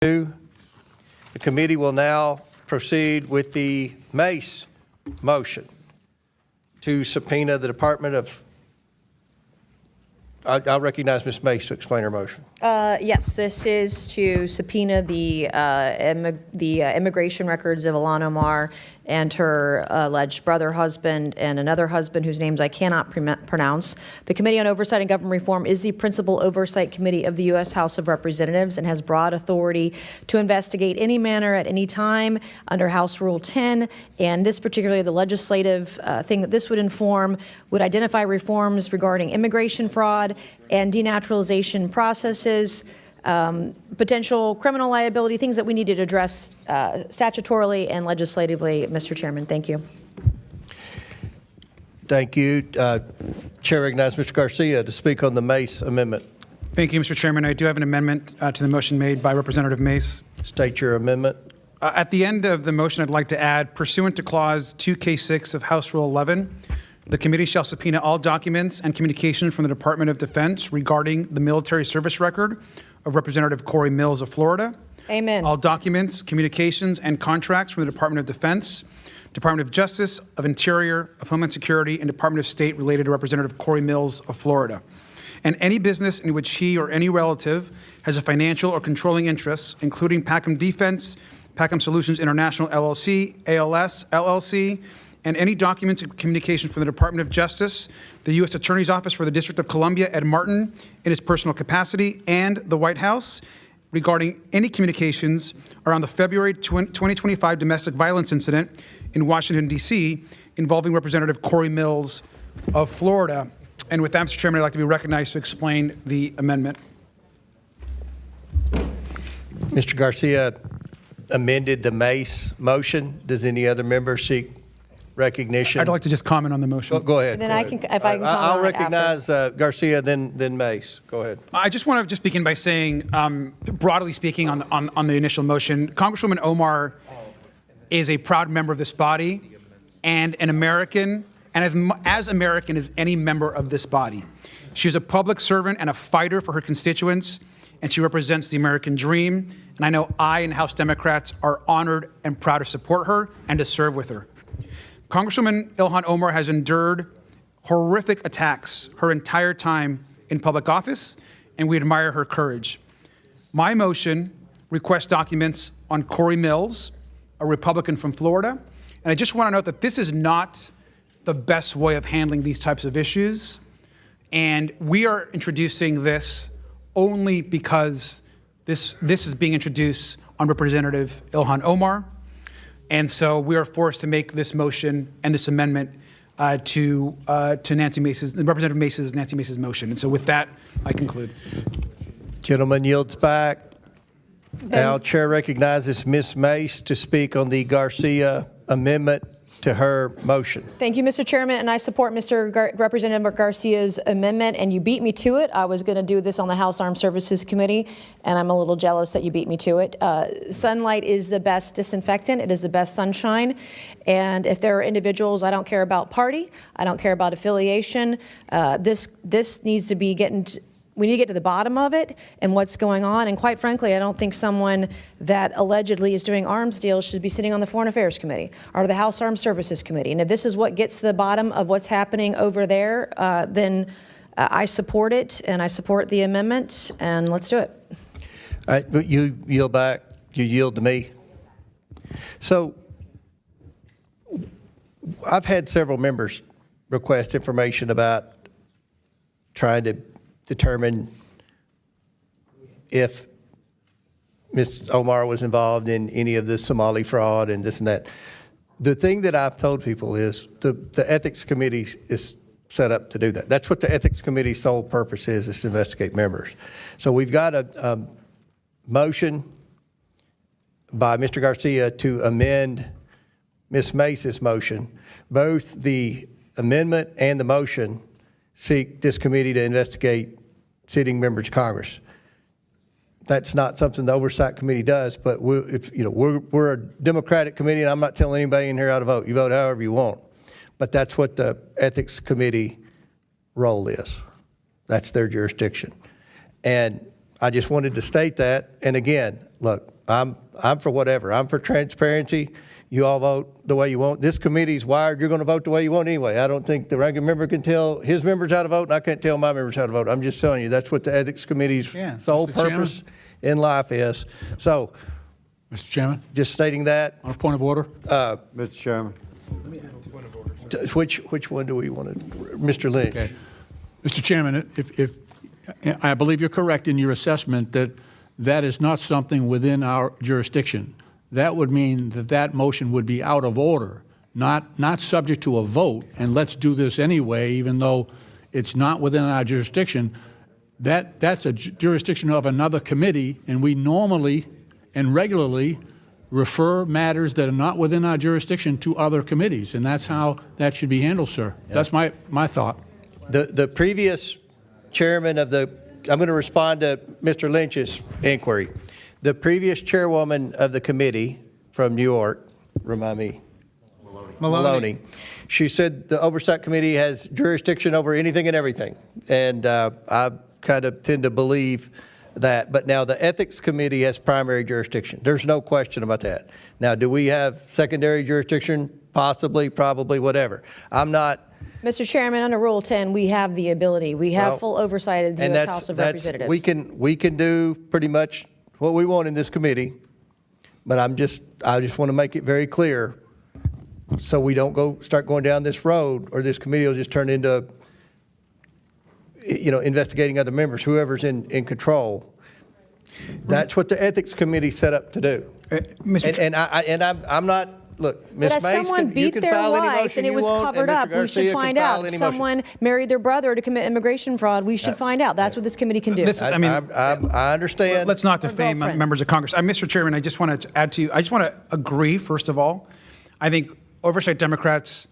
The committee will now proceed with the Mace motion to subpoena the Department of, I'll recognize Ms. Mace to explain her motion. Yes, this is to subpoena the immigration records of Ilhan Omar and her alleged brother husband and another husband whose names I cannot pronounce. The Committee on Oversight and Government Reform is the principal oversight committee of the U.S. House of Representatives and has broad authority to investigate any matter at any time under House Rule 10. And this particularly, the legislative thing that this would inform would identify reforms regarding immigration fraud and denaturalization processes, potential criminal liability, things that we need to address statutorily and legislatively. Mr. Chairman, thank you. Thank you. Chair recognizes Mr. Garcia to speak on the Mace amendment. Thank you, Mr. Chairman. I do have an amendment to the motion made by Representative Mace. State your amendment. At the end of the motion, I'd like to add, pursuant to Clause 2K6 of House Rule 11, the committee shall subpoena all documents and communications from the Department of Defense regarding the military service record of Representative Corey Mills of Florida. Amen. All documents, communications, and contracts from the Department of Defense, Department of Justice, of Interior, of Homeland Security, and Department of State related to Representative Corey Mills of Florida. And any business in which he or any relative has a financial or controlling interest, including Pacom Defense, Pacom Solutions International LLC, ALS LLC, and any documents and communications from the Department of Justice, the U.S. Attorney's Office for the District of Columbia, Ed Martin, in his personal capacity, and the White House regarding any communications around the February 2025 domestic violence incident in Washington, D.C., involving Representative Corey Mills of Florida. And with that, Mr. Chairman, I'd like to be recognized to explain the amendment. Mr. Garcia amended the Mace motion. Does any other member seek recognition? I'd like to just comment on the motion. Go ahead. And then go I ahead. can, if I can comment I'll on it after. recognize Garcia, then Mace. Go ahead. I just want to just begin by saying, broadly speaking, on the initial motion, Congresswoman Omar is a proud member of this body and an American, and as American as any member of this body. She's a public servant and a fighter for her constituents, and she represents the American dream. And I know I and House Democrats are honored and proud to support her and to serve with her. Congresswoman Ilhan Omar has endured horrific attacks her entire time in public office, and we admire her courage. My motion requests documents on Corey Mills, a Republican from Florida, and I just want to note that this is not the best way of handling these types of issues, and we are introducing this only because this is being introduced on Representative Ilhan Omar. And so we are forced to make this motion and this amendment to Nancy Mace's, Representative Mace's, Nancy Mace's motion. And so with that, I conclude. Gentleman yields back. Now, Chair recognizes Ms. Mace to speak on the Garcia amendment to her motion. Thank you, Mr. Chairman, and I support Representative Garcia's amendment, and you beat me to it. I was going to do this on the House Armed Services Committee, and I'm a little jealous that you beat me to it. Sunlight is the best disinfectant. It is the best sunshine, and if there are individuals, I don't care about party, I don't care about affiliation, this needs to be we need to get to the bottom of it and what's going on. And quite frankly, I don't think someone that allegedly is doing arms deals should be sitting on the Foreign Affairs Committee or the House Armed Services Committee. And if this is what gets to the bottom of what's happening over there, then I support it and I support the amendment, and let's do it. All right, but you yield back. You yield to me. So I've had several members request information about trying to determine if Ms. Omar was involved in any of the Somali fraud and this and that. The thing that I've told people is the Ethics Committee is set up to do that. That's what the Ethics Committee's sole purpose is to investigate members. So we've got a motion by Mr. Garcia to amend Ms. Mace's motion. Both the amendment and the motion seek this committee to investigate sitting members of Congress. That's not something the Oversight Committee does, but we're a Democratic committee, and I'm not telling anybody in here how to vote. You vote however you want. But that's what the Ethics Committee role is. That's their jurisdiction. And I just wanted to state that. And again, look, I'm for whatever. I'm for transparency. You all vote the way you want. This committee's wired. You're going to vote the way you want anyway. I don't think the ranking member can tell his members how to vote, and I can't tell my members how to vote. I'm just telling you that's what the Ethics Committee's sole Mr. Chairman? purpose in life is. So, Mr. Chairman, just stating that. on a point of order. Mr. Chairman. Which one do we want to, Mr. Lynch? Okay. Mr. Chairman, if I believe you're correct in your assessment that that is not something within our jurisdiction. That would mean that that motion would be out of order, not subject to a vote, and let's do this anyway, even though it's not within our jurisdiction. That's a jurisdiction of another committee, and we normally and regularly refer matters that are not within our jurisdiction to other committees, and that's how that should be handled, sir. Yeah. That's my thought. The previous chairman of the, I'm going to respond to Mr. Lynch's inquiry. The previous chairwoman of the committee from New York, remind me, Maloney. She said the Oversight Committee has jurisdiction over anything and everything, and I kind of tend to believe that. But now the Ethics Committee has primary jurisdiction. There's no question about that. Now, do we have secondary jurisdiction? Possibly, probably, whatever. I'm not. Mr. Chairman, under Rule 10, we have the ability. We have full oversight of the and U.S. House of Representatives. We can do pretty much what we want in this committee, but I just want to make it very clear so we don't start going down this road, or this committee will just turn into, investigating other members, whoever's in control. That's what the Ethics Committee set up to do. I'm not. Look, Ms. Mace, someone you beat can their file any life motion and it you was want, covered and Mr. up, we Garcia should can find file out. any motion. Someone married their brother to commit immigration fraud. We should find out. That's what this committee can do. I understand. Let's not defame members of Congress. Mr. Chairman, I just want to add to you. I just want to agree, first of all. I think Oversight Democrats,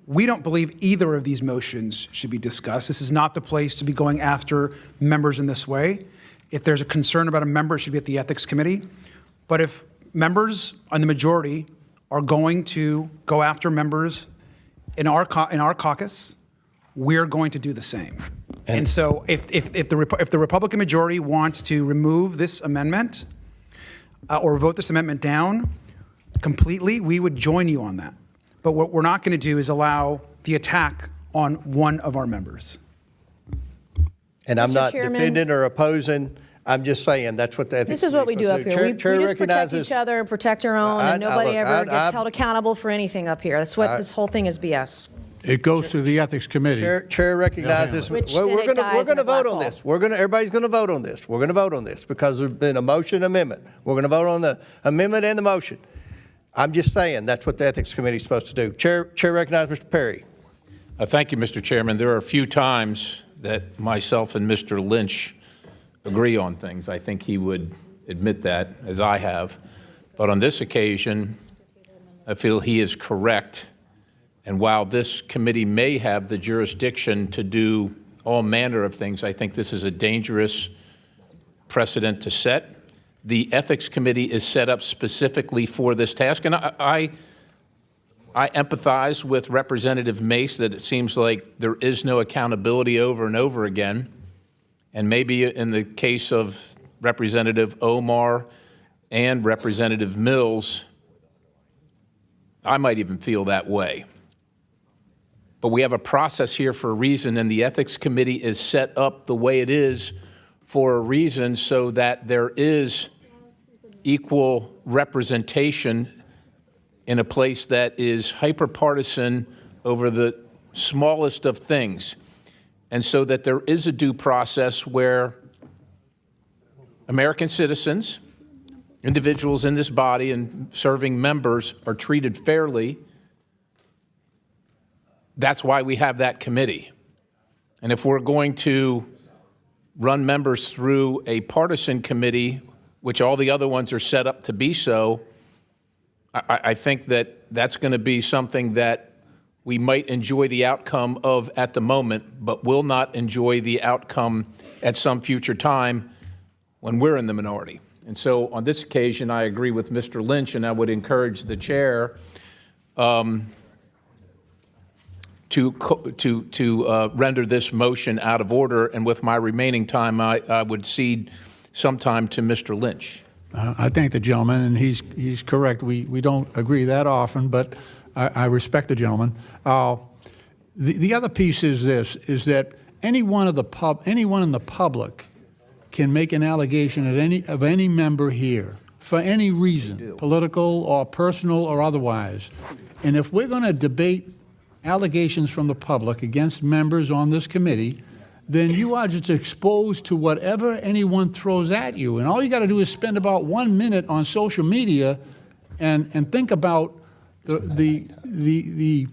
we don't believe either of these motions should be discussed. This is not the place to be going after members in this way. If there's a concern about a member, it should be at the Ethics Committee. But if members on the majority are going to go after members in our caucus, we're going to do the same. And so if the Republican majority wants to remove this amendment or vote this amendment down completely, we would join you on that. But what we're not going to do is allow the attack on one of our members. And I'm Mr. not Chairman, defending or opposing. I'm just saying that's what the Ethics This is what we do up here. We just protect each other and protect our own, and nobody ever gets held accountable for anything up here. That's what this whole thing is BS. It goes to the Ethics Committee. Chair recognizes. Which We're then it dies going in to a black vote on hole. this. Everybody's going to vote on this. We're going to vote on this because there's been a motion amendment. We're going to vote on the amendment and the motion. I'm just saying that's what the Ethics Committee is supposed to do. Chair recognizes Mr. Perry. Thank you, Mr. Chairman. There are a few times that myself and Mr. Lynch agree on things. I think he would admit that, as I have. But on this occasion, I feel he is correct. And while this committee may have the jurisdiction to do all manner of things, I think this is a dangerous precedent to set. The Ethics Committee is set up specifically for this task. And I empathize with Representative Mace that it seems like there is no accountability over and over again. And maybe in the case of Representative Omar and Representative Mills, I might even feel that way. But we have a process here for a reason, and the Ethics Committee is set up the way it is for a reason so that there is equal representation in a place that is hyper-partisan over the smallest of things. And so that there is a due process where American citizens, individuals in this body and serving members are treated fairly. That's why we have that committee. And if we're going to run members through a partisan committee, which all the other ones are set up to be so, I think that that's going to be something that we might enjoy the outcome of at the moment, but will not enjoy the outcome at some future time when we're in the minority. And so on this occasion, I agree with Mr. Lynch, and I would encourage the chair to render this motion out of order. And with my remaining time, I would cede some time to Mr. Lynch. I thank the gentleman, and he's correct. We don't agree that often, but I respect the gentleman. The other piece is this: is that anyone in the public can make an allegation of any member here for any reason, political or personal or otherwise. And if we're going to debate allegations from the public against members on this committee, then you are just exposed to whatever anyone throws at you. And all you got to do is spend about 1 minute on social media and think about the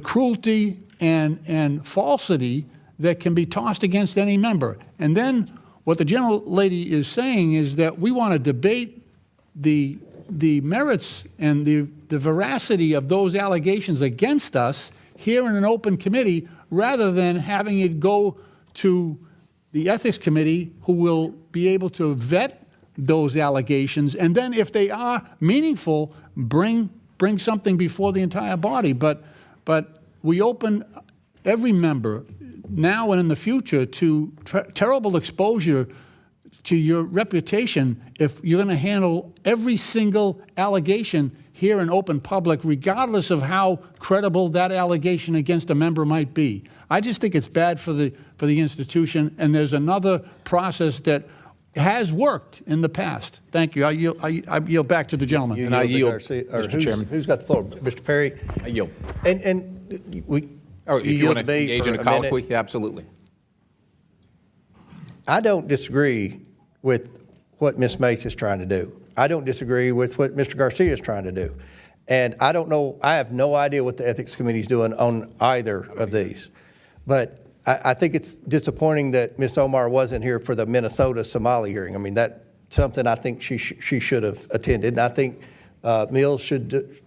cruelty and falsity that can be tossed against any member. And then what the gentlelady is saying is that we want to debate the merits and the veracity of those allegations against us here in an open committee, rather than having it go to the Ethics Committee, who will be able to vet those allegations, and then if they are meaningful, bring something before the entire body. But we open every member now and in the future to terrible exposure to your reputation if you're going to handle every single allegation here in open public, regardless of how credible that allegation against a member might be. I just think it's bad for the institution, and there's another process that has worked in the past. Thank you. I yield back to the gentleman. And I yield, Garcia, Mr. Chairman. Who's got the floor? Mr. Perry? I yield. And we. Oh, if you want to yield me engage for in a minute? colloquy, absolutely. I don't disagree with what Ms. Mace is trying to do. I don't disagree with what Mr. Garcia is trying to do. And I don't know, I have no idea what the Ethics Committee is doing on either of these. But I think it's disappointing that Ms. Omar wasn't here for the Minnesota Somali hearing. I mean, that's something I think she should have attended. And I think Mills should,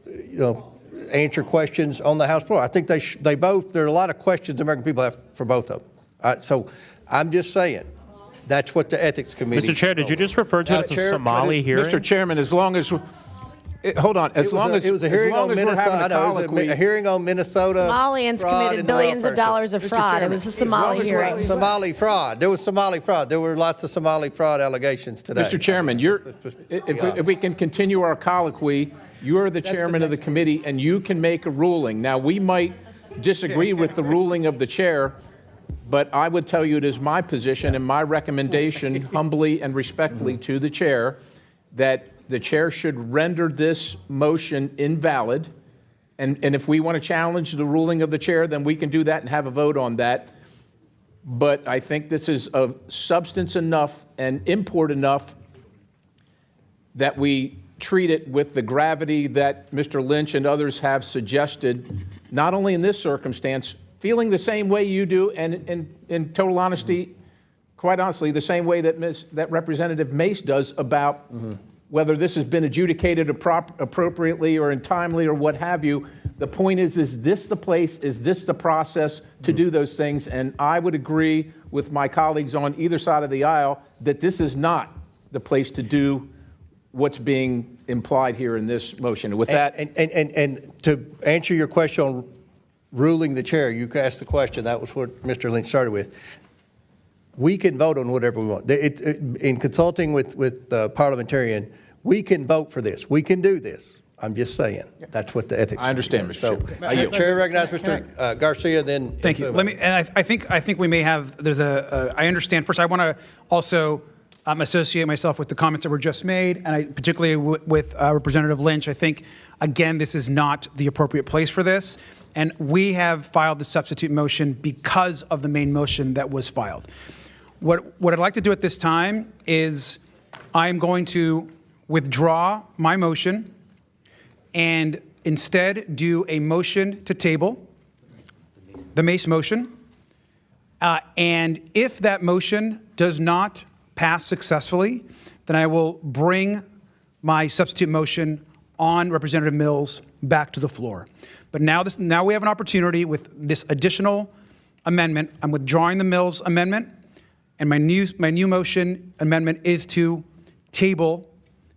answer questions on the House floor. I think they both, there are a lot of questions the American people have for both of them. So I'm just saying, that's what the Ethics Committee. Mr. Chair, did you just refer to it as a Somali hearing? Mr. Chairman, as long as, hold on, It was a hearing on Minnesota. I know, it was a hearing on Minnesota. Somalians fraud committed in the billions of welfare dollars of system. fraud. It was a Somali hearing. Somali fraud. There was Somali fraud. There were lots of Somali fraud allegations today. Mr. Chairman, if we can continue our colloquy, you are the chairman of the committee, and you can make a ruling. Now, we might disagree with the ruling of the chair, but I would tell you it is my position and my recommendation, humbly and respectfully to the chair, that the chair should render this motion invalid. And if we want to challenge the ruling of the chair, then we can do that and have a vote on that. But I think this is of substance enough and import enough that we treat it with the gravity that Mr. Lynch and others have suggested, not only in this circumstance, feeling the same way you do, and in total honesty, quite honestly, the same way that Representative Mace does about whether this has been adjudicated appropriately or untimely or what have you. The point is this the place, is this the process to do those things? And I would agree with my colleagues on either side of the aisle that this is not the place to do what's being implied here in this motion. With that, and to answer your question on ruling the chair, you asked the question. That was what Mr. Lynch started with. We can vote on whatever we want. In consulting with parliamentarian, we can vote for this. We can do this. I'm just saying. That's what the ethics. I understand, does. Mr. Chairman. Chair recognizes Mr. Garcia. Then Thank you. Let me. And I think we may have. There's a. I understand. First, I want to also associate myself with the comments that were just made, and I particularly with Representative Lynch. I think again, this is not the appropriate place for this. And we have filed the substitute motion because of the main motion that was filed. What I'd like to do at this time is I'm going to withdraw my motion and instead do a motion to table, the Mace motion. And if that motion does not pass successfully, then I will bring my substitute motion on Representative Mills back to the floor. But now we have an opportunity with this additional amendment. I'm withdrawing the Mills amendment, and my new motion amendment is to table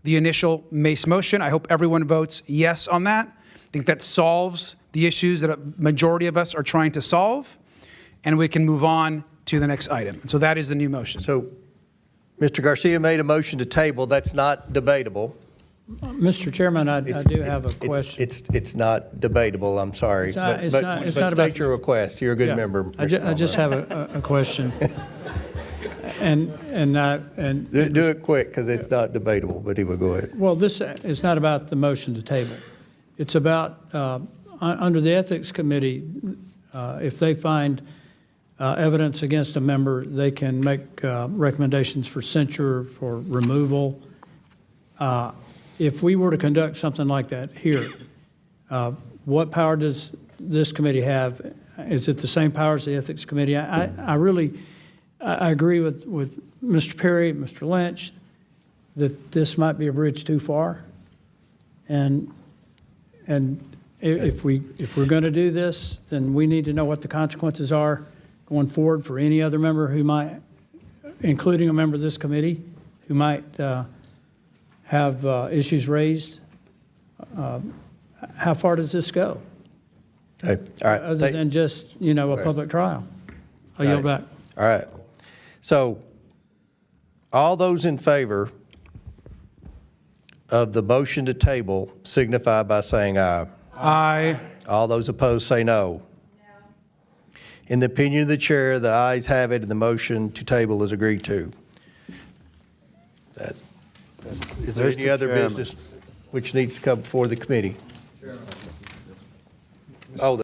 the initial Mace motion. I hope everyone votes yes on that. I think that solves the issues that a majority of us are trying to solve, and we can move on to the next item. So that is the new motion. So, Mr. Garcia made a motion to table. That's not debatable. Mr. Chairman, I do have a question. It's not debatable, I'm sorry. not- it's But- not- but- it's but not about- state your request. You're a good Yeah. member. I Mr. just Palmer. have a question. And Do it quick, because it's not debatable, but he will go ahead. well, this is not about the motion to table. It's about, under the Ethics Committee, if they find evidence against a member, they can make recommendations for censure, for removal. If we were to conduct something like that here, what power does this committee have? Is it the same power as the Ethics Committee? I really agree with Mr. Perry, Mr. Lynch, that this might be a bridge too far. And if we're going to do this, then we need to know what the consequences are going forward for any other member who might, including a member of this committee, who might have issues raised. How far does this go? Okay, all right. Other than just, a public trial? I yield back. All right. So all those in favor of the motion to table signify by saying aye. Aye. All those opposed say no. In the opinion of the chair, the ayes have it, and the motion to table is agreed to. Is there any other business which needs to come before the committee? Oh,